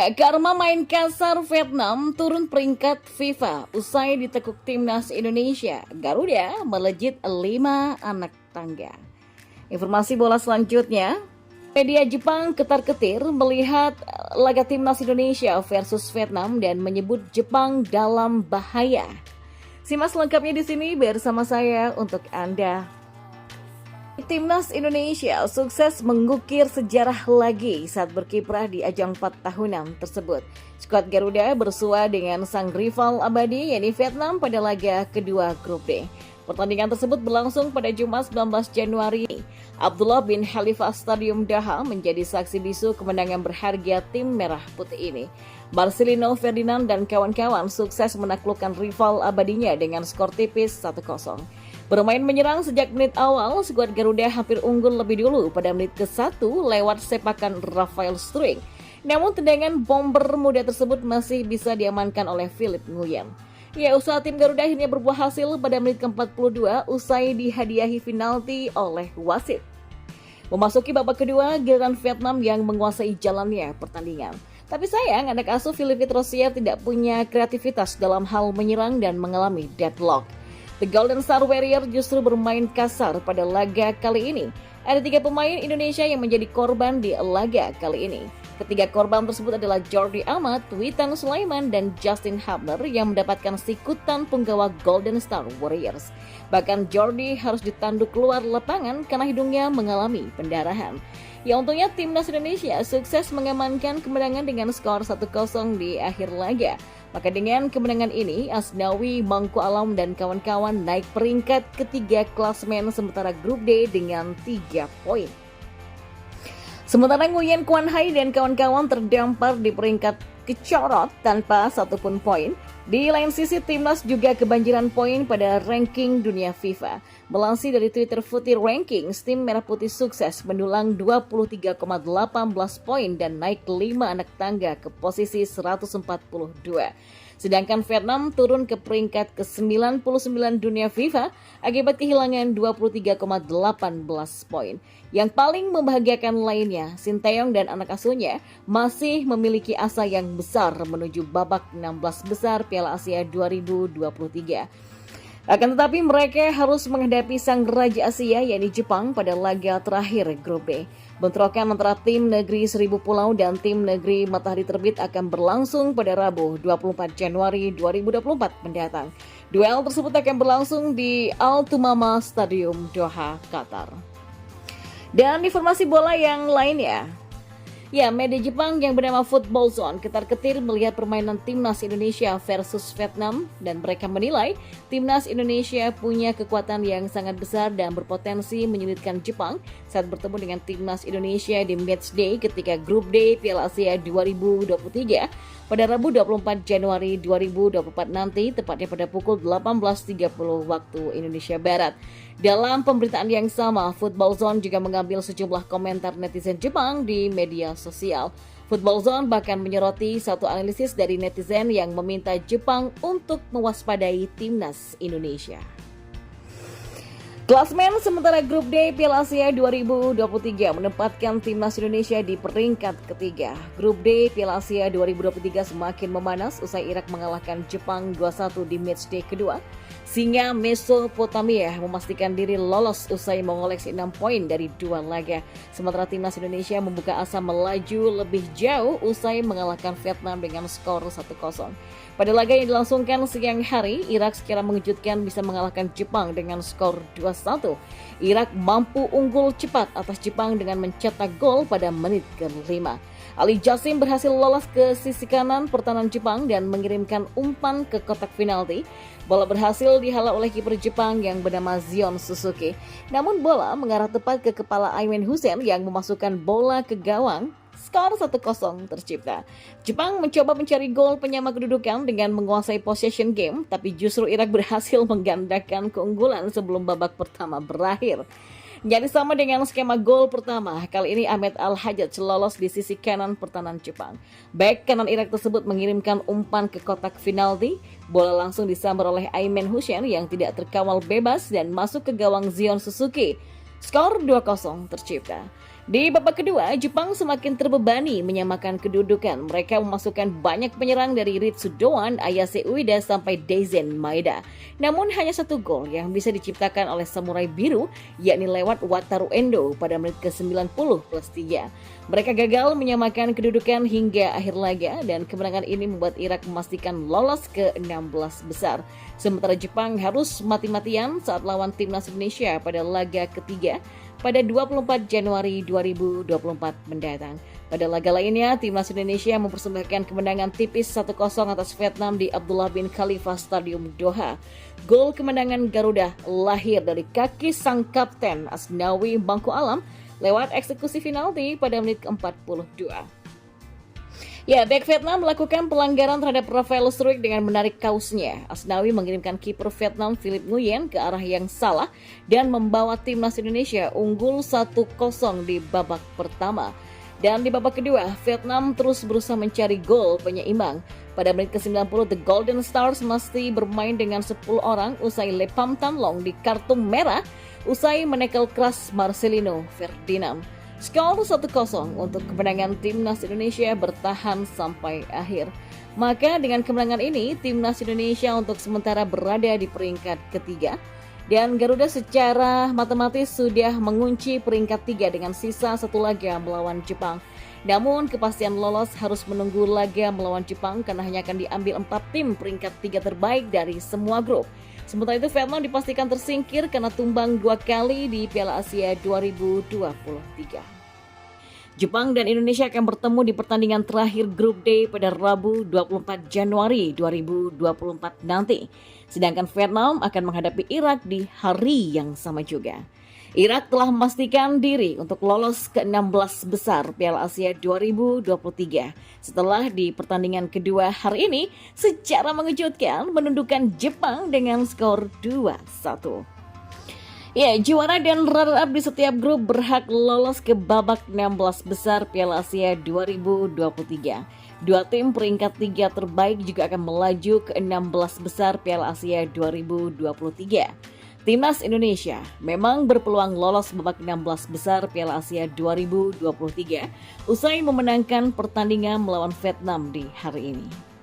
Ya, karena main kasar Vietnam turun peringkat FIFA usai ditekuk timnas Indonesia. Garuda melejit 5 anak tangga. Informasi bola selanjutnya, media Jepang ketar-ketir melihat laga timnas Indonesia versus Vietnam dan menyebut Jepang dalam bahaya. Simak lengkapnya di sini bersama saya untuk Anda. Timnas Indonesia sukses mengukir sejarah lagi saat berkiprah di ajang 4 tahunan tersebut. Skuad Garuda bersua dengan sang rival abadi yakni Vietnam pada laga kedua grup D. Pertandingan tersebut berlangsung pada Jumat 19 Januari. Abdullah bin Khalifa Stadium Daha menjadi saksi bisu kemenangan berharga tim merah putih ini. Marcelino Ferdinand dan kawan-kawan sukses menaklukkan rival abadinya dengan skor tipis 1-0. Bermain menyerang sejak menit awal, skuad Garuda hampir unggul lebih dulu pada menit ke-1 lewat sepakan Rafael Struijk. Namun tendangan bomber muda tersebut masih bisa diamankan oleh Philip Nguyen. Ya, usaha tim Garuda akhirnya berbuah hasil pada menit ke-42 usai dihadiahi penalti oleh wasit. Memasuki babak kedua, giliran Vietnam yang menguasai jalannya pertandingan. Tapi sayang, anak asuh Philippe Rosier tidak punya kreativitas dalam hal menyerang dan mengalami deadlock. The Golden Star Warrior justru bermain kasar pada laga kali ini. Ada 3 pemain Indonesia yang menjadi korban di laga kali ini. Ketiga korban tersebut adalah Jordi Amat, Witan Sulaiman, dan Justin Hubner yang mendapatkan sikutan penggawa Golden Star Warriors. Bahkan Jordi harus ditanduk keluar lapangan karena hidungnya mengalami pendarahan. Ya, untungnya timnas Indonesia sukses mengamankan kemenangan dengan skor 1-0 di akhir laga. Maka dengan kemenangan ini, Asnawi, Mangku Alam, dan kawan-kawan naik peringkat ketiga klasemen sementara grup D dengan 3 poin. Sementara Nguyen Quan Hai dan kawan-kawan terdampar di peringkat kecorot tanpa satupun poin. Di lain sisi, timnas juga kebanjiran poin pada ranking dunia FIFA. Melansir dari Twitter Footy Rankings, tim Merah Putih sukses mendulang 23,18 poin dan naik 5 anak tangga ke posisi 142. Sedangkan Vietnam turun ke peringkat ke-99 dunia FIFA akibat kehilangan 23,18 poin. Yang paling membahagiakan lainnya, Sinteyong dan anak asuhnya masih memiliki asa yang besar menuju babak 16 besar Piala Asia 2023. Akan tetapi mereka harus menghadapi sang Raja Asia yakni Jepang pada laga terakhir grup B. Bentrokan antara tim negeri Seribu Pulau dan tim negeri Matahari Terbit akan berlangsung pada Rabu 24 Januari 2024 mendatang. Duel tersebut akan berlangsung di Al Thumama Stadium Doha, Qatar. Dan informasi bola yang lainnya. Ya, media Jepang yang bernama Football Zone ketar-ketir melihat permainan timnas Indonesia versus Vietnam dan mereka menilai timnas Indonesia punya kekuatan yang sangat besar dan berpotensi menyulitkan Jepang saat bertemu dengan timnas Indonesia di matchday ketika grup D Piala Asia 2023 pada Rabu 24 Januari 2024 nanti tepatnya pada pukul 18.30 waktu Indonesia Barat. Dalam pemberitaan yang sama, Football Zone juga mengambil sejumlah komentar netizen Jepang di media sosial. Football Zone bahkan menyoroti satu analisis dari netizen yang meminta Jepang untuk mewaspadai timnas Indonesia. Klasmen sementara grup D Piala Asia 2023 menempatkan timnas Indonesia di peringkat ketiga. Grup D Piala Asia 2023 semakin memanas usai Irak mengalahkan Jepang 2-1 di matchday kedua. Singa Mesopotamia memastikan diri lolos usai mengoleksi 6 poin dari 2 laga. Sementara timnas Indonesia membuka asa melaju lebih jauh usai mengalahkan Vietnam dengan skor 1-0. Pada laga yang dilangsungkan siang hari, Irak secara mengejutkan bisa mengalahkan Jepang dengan skor 2-1. Irak mampu unggul cepat atas Jepang dengan mencetak gol pada menit ke-5. Ali Jassim berhasil lolos ke sisi kanan pertahanan Jepang dan mengirimkan umpan ke kotak penalti. Bola berhasil dihalau oleh kiper Jepang yang bernama Zion Suzuki. Namun bola mengarah tepat ke kepala Ayman Hussein yang memasukkan bola ke gawang. Skor 1-0 tercipta. Jepang mencoba mencari gol penyama kedudukan dengan menguasai possession game, tapi justru Irak berhasil menggandakan keunggulan sebelum babak pertama berakhir. Jadi sama dengan skema gol pertama, kali ini Ahmed Al-Hajjaj lolos di sisi kanan pertahanan Jepang. Bek kanan Irak tersebut mengirimkan umpan ke kotak penalti, bola langsung disambar oleh Ayman Hussein yang tidak terkawal bebas dan masuk ke gawang Zion Suzuki. Skor 2-0 tercipta. Di babak kedua, Jepang semakin terbebani menyamakan kedudukan. Mereka memasukkan banyak penyerang dari Ritsu Doan, Ayase Ueda sampai Daizen Maeda. Namun hanya satu gol yang bisa diciptakan oleh Samurai Biru, yakni lewat Wataru Endo pada menit ke-90 plus 3. Mereka gagal menyamakan kedudukan hingga akhir laga dan kemenangan ini membuat Irak memastikan lolos ke 16 besar. Sementara Jepang harus mati-matian saat lawan timnas Indonesia pada laga ketiga pada 24 Januari 2024 mendatang. Pada laga lainnya, timnas Indonesia mempersembahkan kemenangan tipis 1-0 atas Vietnam di Abdullah bin Khalifa Stadium Doha. Gol kemenangan Garuda lahir dari kaki sang kapten Asnawi Bangku Alam lewat eksekusi penalti pada menit ke-42. Ya, bek Vietnam melakukan pelanggaran terhadap Rafael Struijk dengan menarik kaosnya. Asnawi mengirimkan kiper Vietnam Philip Nguyen ke arah yang salah dan membawa timnas Indonesia unggul 1-0 di babak pertama. Dan di babak kedua, Vietnam terus berusaha mencari gol penyeimbang. Pada menit ke-90, The Golden Stars masih bermain dengan 10 orang usai Lepam Tan Long di kartu merah usai menekel keras Marcelino Ferdinand. Skor 1-0 untuk kemenangan timnas Indonesia bertahan sampai akhir. Maka dengan kemenangan ini, timnas Indonesia untuk sementara berada di peringkat ketiga. Dan Garuda secara matematis sudah mengunci peringkat 3 dengan sisa satu laga melawan Jepang. Namun kepastian lolos harus menunggu laga melawan Jepang karena hanya akan diambil 4 tim peringkat 3 terbaik dari semua grup. Sementara itu Vietnam dipastikan tersingkir karena tumbang 2 kali di Piala Asia 2023. Jepang dan Indonesia akan bertemu di pertandingan terakhir grup D pada Rabu 24 Januari 2024 nanti. Sedangkan Vietnam akan menghadapi Irak di hari yang sama juga. Irak telah memastikan diri untuk lolos ke 16 besar Piala Asia 2023 setelah di pertandingan kedua hari ini secara mengejutkan menundukkan Jepang dengan skor 2-1. Ya, juara dan runner-up di setiap grup berhak lolos ke babak 16 besar Piala Asia 2023. Dua tim peringkat 3 terbaik juga akan melaju ke 16 besar Piala Asia 2023. Timnas Indonesia memang berpeluang lolos babak 16 besar Piala Asia 2023 usai memenangkan pertandingan melawan Vietnam di hari ini.